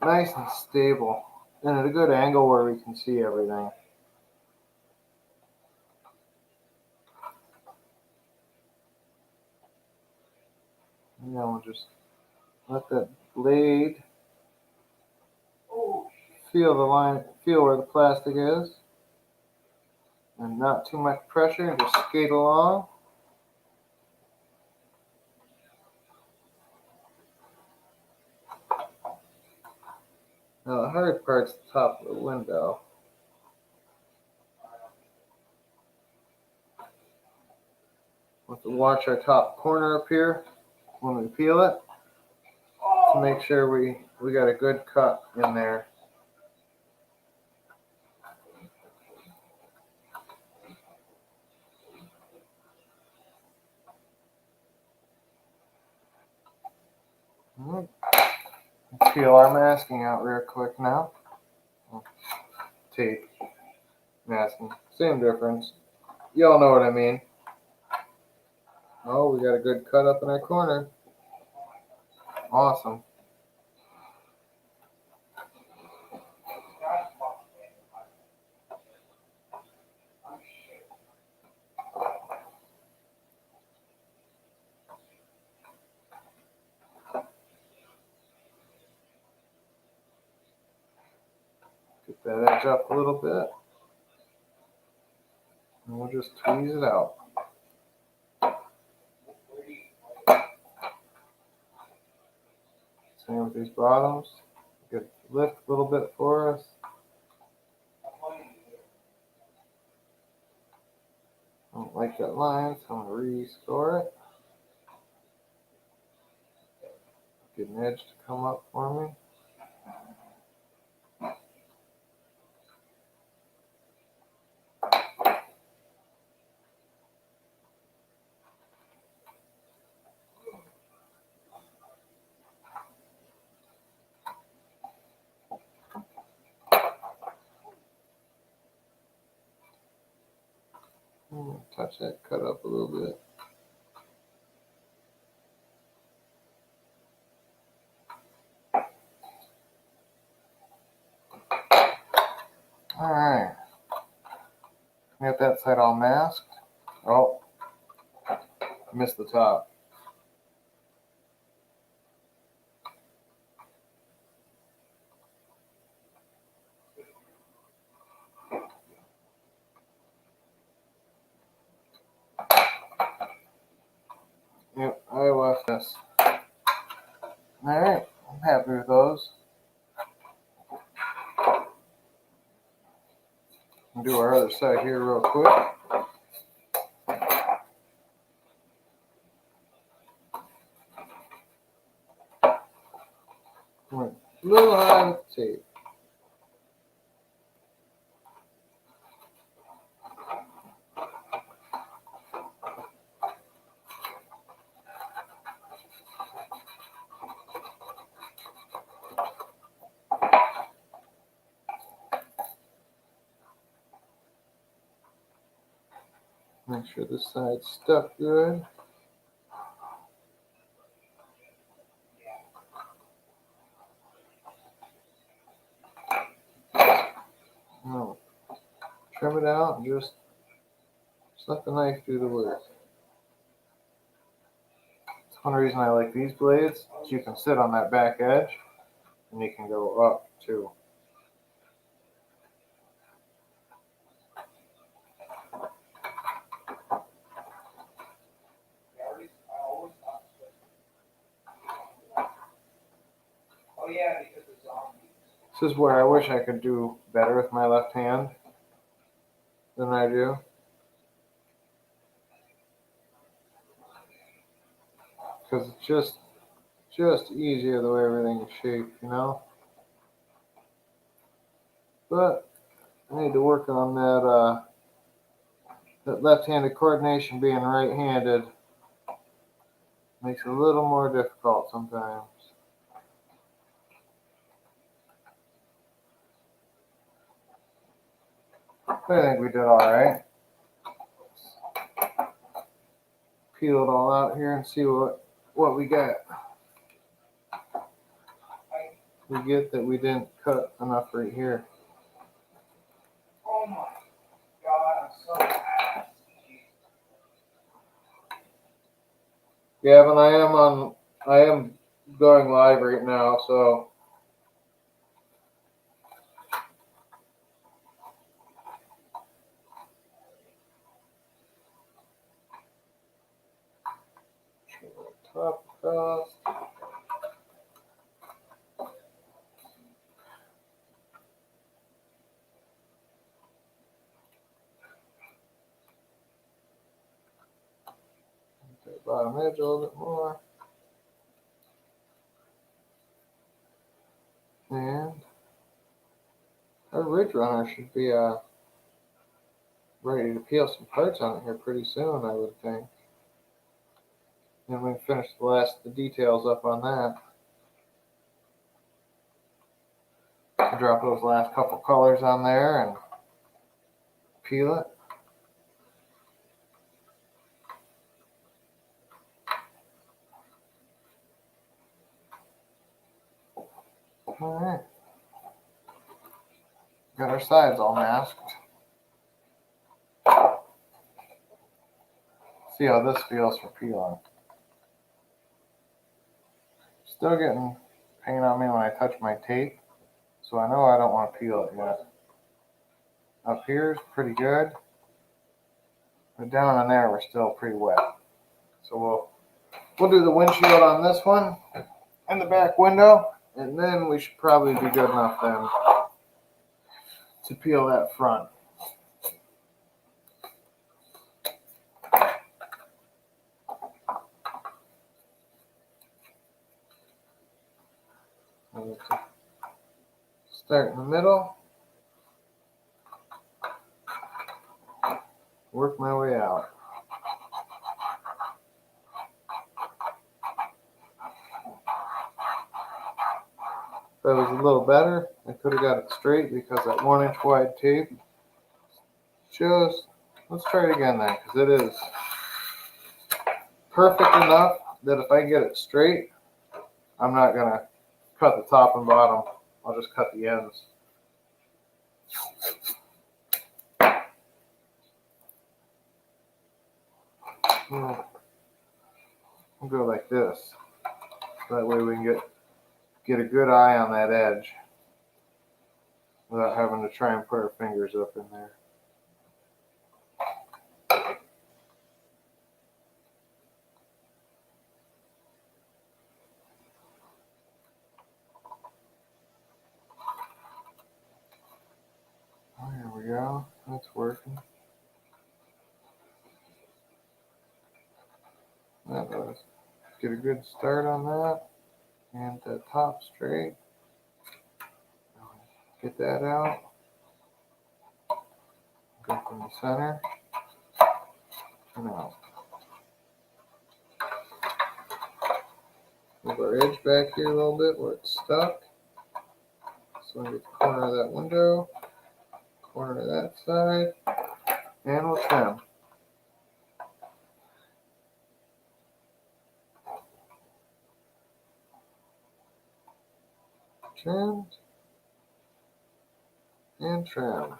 nice and stable and at a good angle where we can see everything. And then we'll just let that blade feel the line, feel where the plastic is, and not too much pressure, and just skate along. Now the hard part's the top of the window. We'll have to watch our top corner up here when we peel it to make sure we got a good cut in there. Let's peel our masking out real quick now. Tape, masking, same difference. Y'all know what I mean. Oh, we got a good cut up in our corner. Awesome. Get that edge up a little bit. And we'll just tweeze it out. Same with these bottoms. Good lift a little bit for us. I don't like that line, so I'm going to re-score it. Get an edge to come up for me. touch that cut up a little bit. Alright. Got that side all masked. Oh, missed the top. Yep, I left this. Alright, I'm happy with those. I'll do our other side here real quick. Went a little high with the tape. Make sure this side's stuck good. Now, trim it out and just let the knife do the work. That's one reason I like these blades. You can sit on that back edge and you can go up too. This is where I wish I could do better with my left hand than I do. Because it's just easier the way everything is shaped, you know? But I need to work on that left-handed coordination. Being right-handed makes it a little more difficult sometimes. I think we did all right. Peel it all out here and see what we got. We get that we didn't cut enough right here. Oh my God, I'm so mad. Gavin, I am going live right now, so top across. Bottom edge a little bit more. And our ridge runner should be ready to peel some parts on it here pretty soon, I would think. And we can finish the details up on that. Drop those last couple colors on there and peel it. Alright. Got our sides all masked. See how this feels for peeling. Still getting pain on me when I touch my tape, so I know I don't want to peel it yet. Up here is pretty good, but down in there we're still pretty wet. So we'll do the windshield on this one and the back window, and then we should probably be good enough then to peel that front. Start in the middle, work my way out. If that was a little better, I could have got it straight because that 1 inch wide tape just Let's try it again then, because it is perfect enough that if I get it straight, I'm not going to cut the top and bottom. I'll just cut the ends. We'll go like this. So that way we can get a good eye on that edge without having to try and put our fingers up in there. Oh, here we go. That's working. That does. Get a good start on that. And that top straight. Get that out. Go from the center. And out. Move our edge back here a little bit where it's stuck. So we get the corner of that window. Corner of that side. And we'll trim. Trimmed. And trimmed.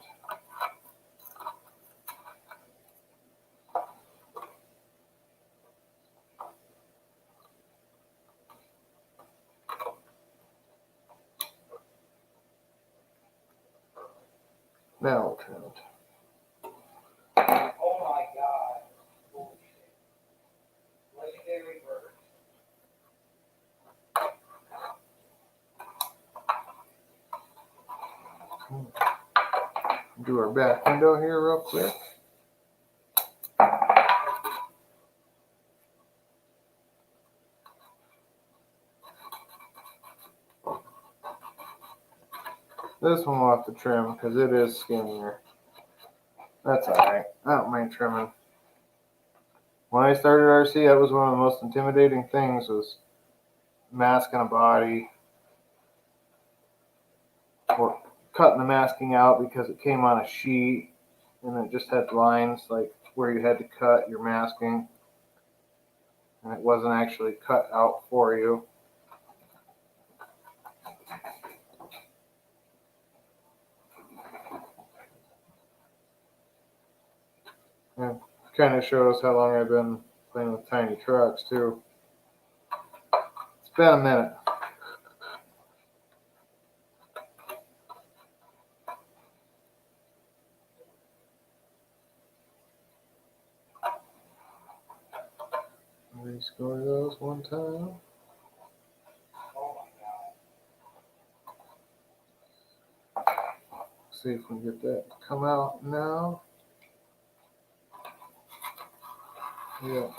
Now trimmed. Oh my God. Holy shit. Legendary bird. Do our back window here real quick. This one we'll have to trim because it is skinnier. That's alright. I don't mind trimming. When I started RC, that was one of the most intimidating things, was masking a body or cutting the masking out because it came on a sheet and it just had lines like where you had to cut your masking, and it wasn't actually cut out for you. And it kind of shows how long I've been playing with tiny trucks too. It's been a minute. Rescore those one time. Oh my God. See if we can get that to come out now. Yeah.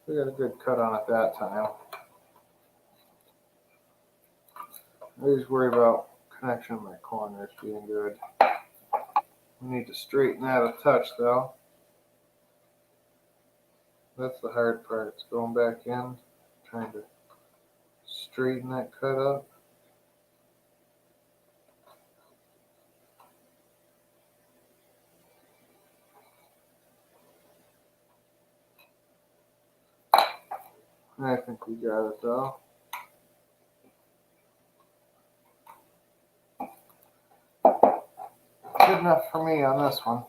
We got a good cut on it that time. I always worry about connection of my corners being good. We need to straighten that a touch though. That's the hard part. It's going back in, trying to straighten that cut up. I think we got it though. Good enough for me on this one.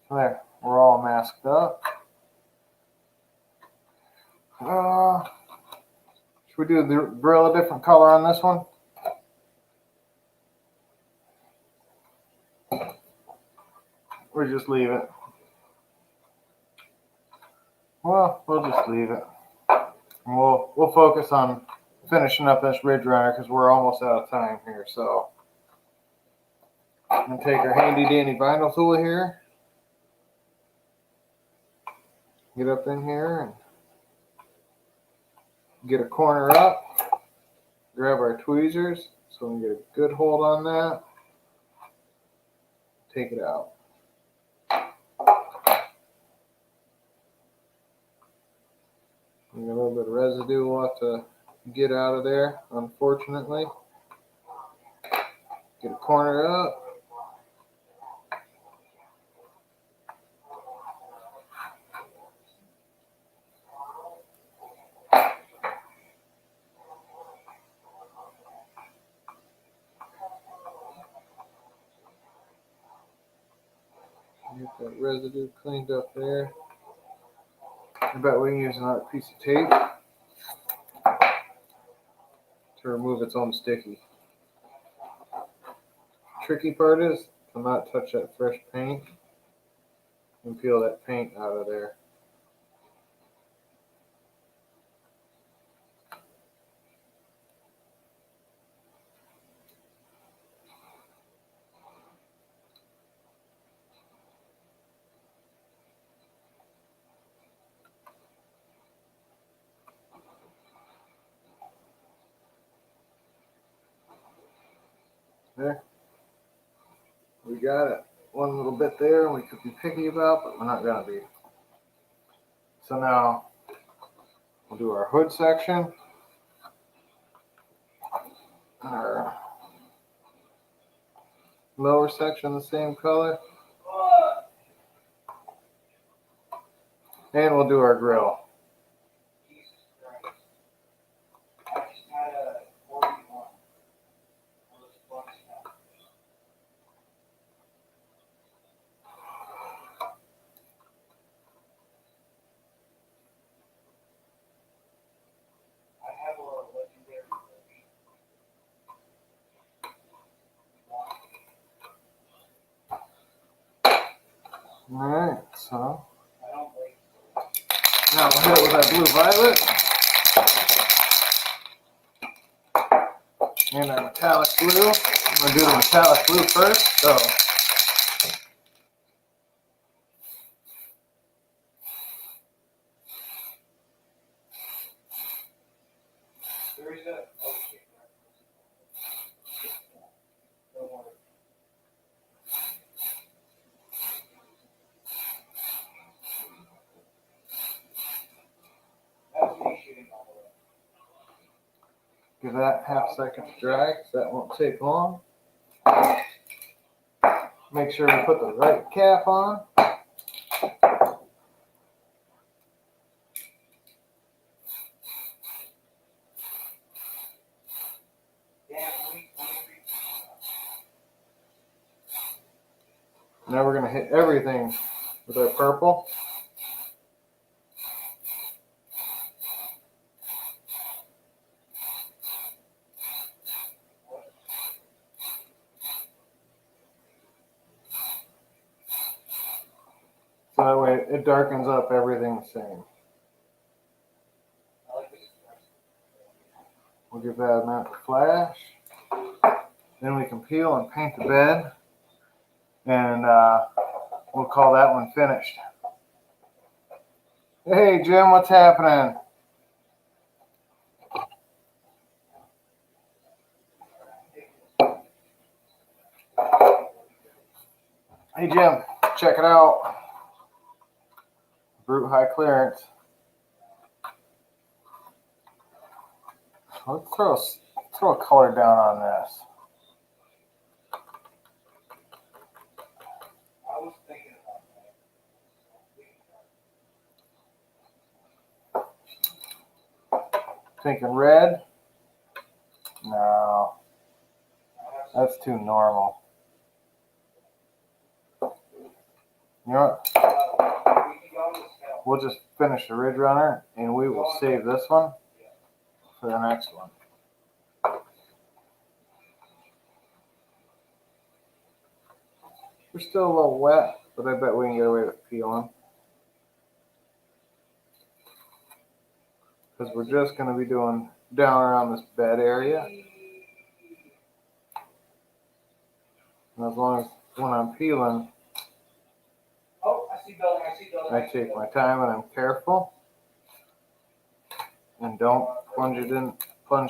There, we're all masked up. Should we do the grill a different color on this one? Or just leave it? Well, we'll just leave it. And we'll focus on finishing up this ridge runner because we're almost out of time here. So I'm gonna take our handy dandy vinyl tool here, get up in here and get a corner up, grab our tweezers so we can get a good hold on that, take it out. We got a little bit of residue we'll have to get out of there, unfortunately. Get a corner up. Get that residue cleaned up there. I bet we can use another piece of tape to remove its own sticky. Tricky part is to not touch that fresh paint and peel that paint out of there. There. We got it. One little bit there we could be picky about, but we're not going to be. So now we'll do our hood section. Our lower section the same color. And we'll do our grill. Jesus Christ. I just had a 41. Those bucks now. I have a legendary version. Alright, so I don't like now we'll hit it with our blue violet and our metallic blue. I'm going to do the metallic blue first. So there is a oh shit. Don't worry. That's me shooting all the way. give that half second to dry because that won't take long. Make sure we put the right cap on. Damn, Now we're going to hit everything with our purple. So that way it darkens up everything the same. I like this. We'll give that a minute to flash. Then we can peel and paint the bed. And we'll call that one finished. Hey Jim, what's happening? Hey Jim, check it out. Brute high clearance. Let's throw a color down on this. I was thinking about that. Thinking red? No, that's too normal. You know what? We'll just finish the Ridge Runner and we will save this one for the next one. We're still a little wet, but I bet we can get away with peeling. Because we're just going to be doing down around this bed area. And as long as when I'm peeling, Oh, I see building, I see building. I take my time and I'm careful. And don't plunge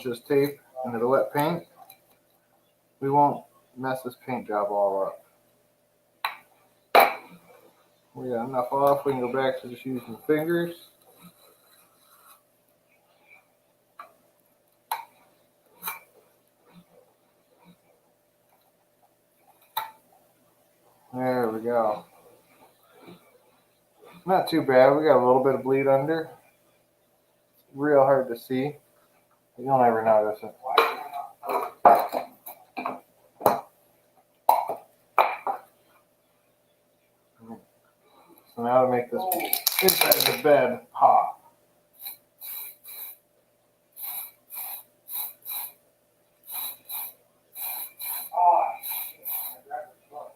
this tape into the wet paint. We won't mess this paint job all up. We got enough off, we can go back to just using fingers. There we go. Not too bad, we got a little bit of bleed under. Real hard to see. You'll never notice it. So now to make this inside of the bed pop. Oh, shit. I grabbed the clutch.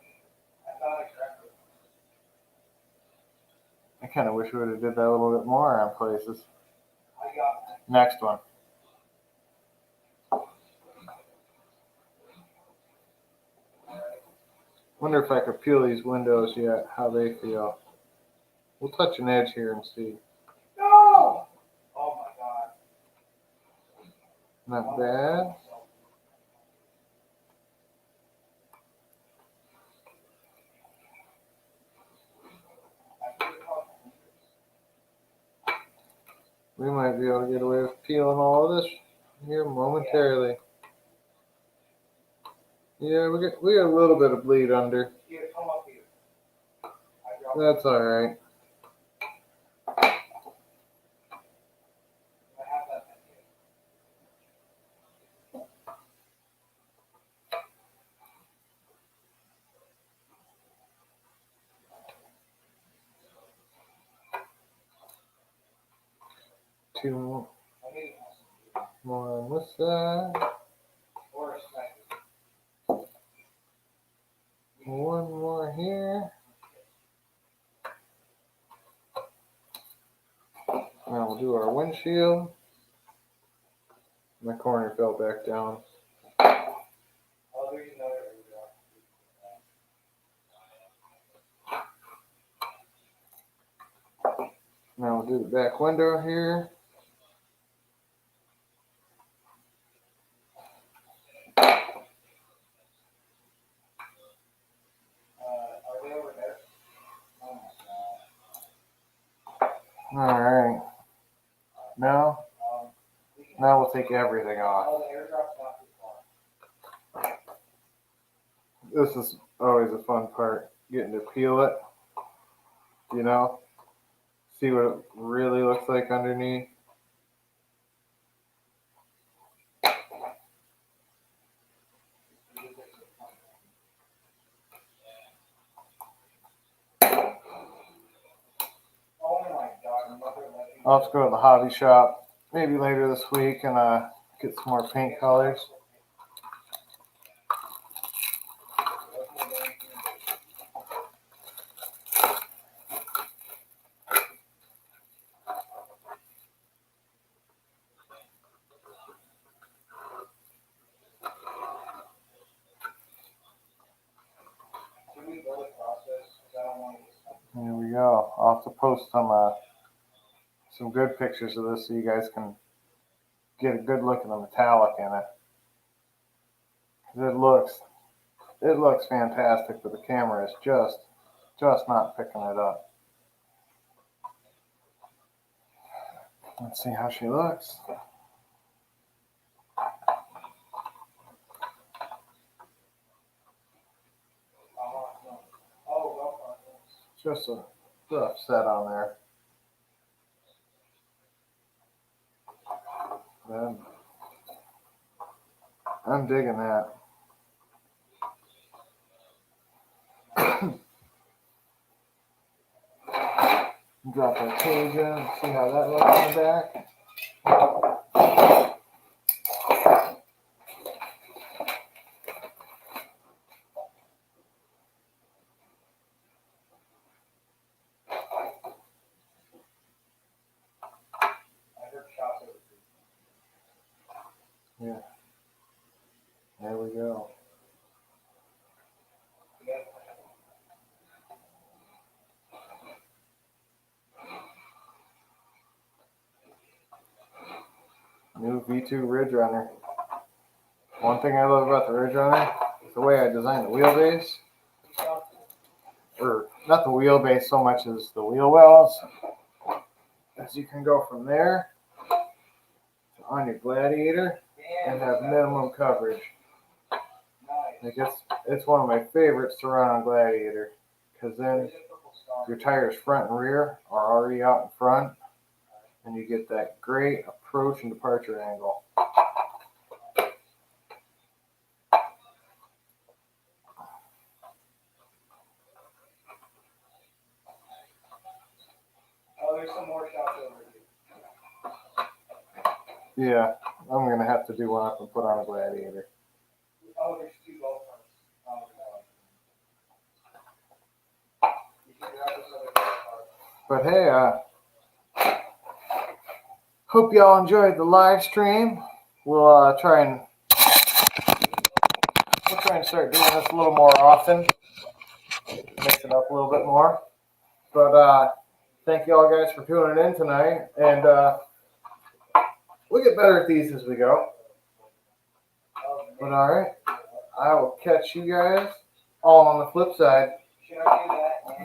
I thought I grabbed it. I kind of wish we would have did that a little bit more on places. I got that. Next one. Wonder if I could peel these windows yet, how they feel. We'll touch an edge here and see. No! Oh my god. Not bad. We might be able to get away with peeling all of this here momentarily. Yeah, we got a little bit of bleed under. Here, come up here. That's alright. I have that. Two more. I need More on this side. or a sniper. One more here. Now we'll do our windshield. My corner fell back down. Oh, there's another area. Now we'll do the back window here. Are they over there? Oh my god. Alright. Now Um, we'll take everything off. oh, the airdrop's not too far. This is always a fun part, getting to peel it. You know? See what it really looks like underneath. Oh my god, mother let me. I'll have to go to the hobby shop maybe later this week and get some more paint colors. Can we go to process? Because I don't want to get something. Here we go. I'll have to post some good pictures of this so you guys can get a good look at the metallic in it. 'Cause it looks fantastic, but the camera is just not picking it up. Let's see how she looks. Oh, well, process. Just a rough set on there. I'm digging that. Drop our cage in, see how that looks in the back. I heard shots over here. Yeah. There we go. Yeah. New V2 Ridge Runner. One thing I love about the Ridge Runner is the way I designed the wheelbase. Or not the wheelbase so much as the wheel wells. As you can go from there to on your Gladiator and have minimum coverage. Like it's one of my favorites to run on Gladiator because then your tires front and rear are already out in front and you get that great approach and departure angle. Yeah, I'm going to have to do one up and put on a Gladiator. Oh, there's 2 go karts. Oh, no. You can grab this other go kart. But hey, hope y'all enjoyed the live stream. We'll try and start doing this a little more often. Mix it up a little bit more. But thank you all guys for tuning in tonight, and we'll get better at these as we go. But all right, I will catch you guys all on the flip side. Should I do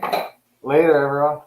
that? Later, everyone.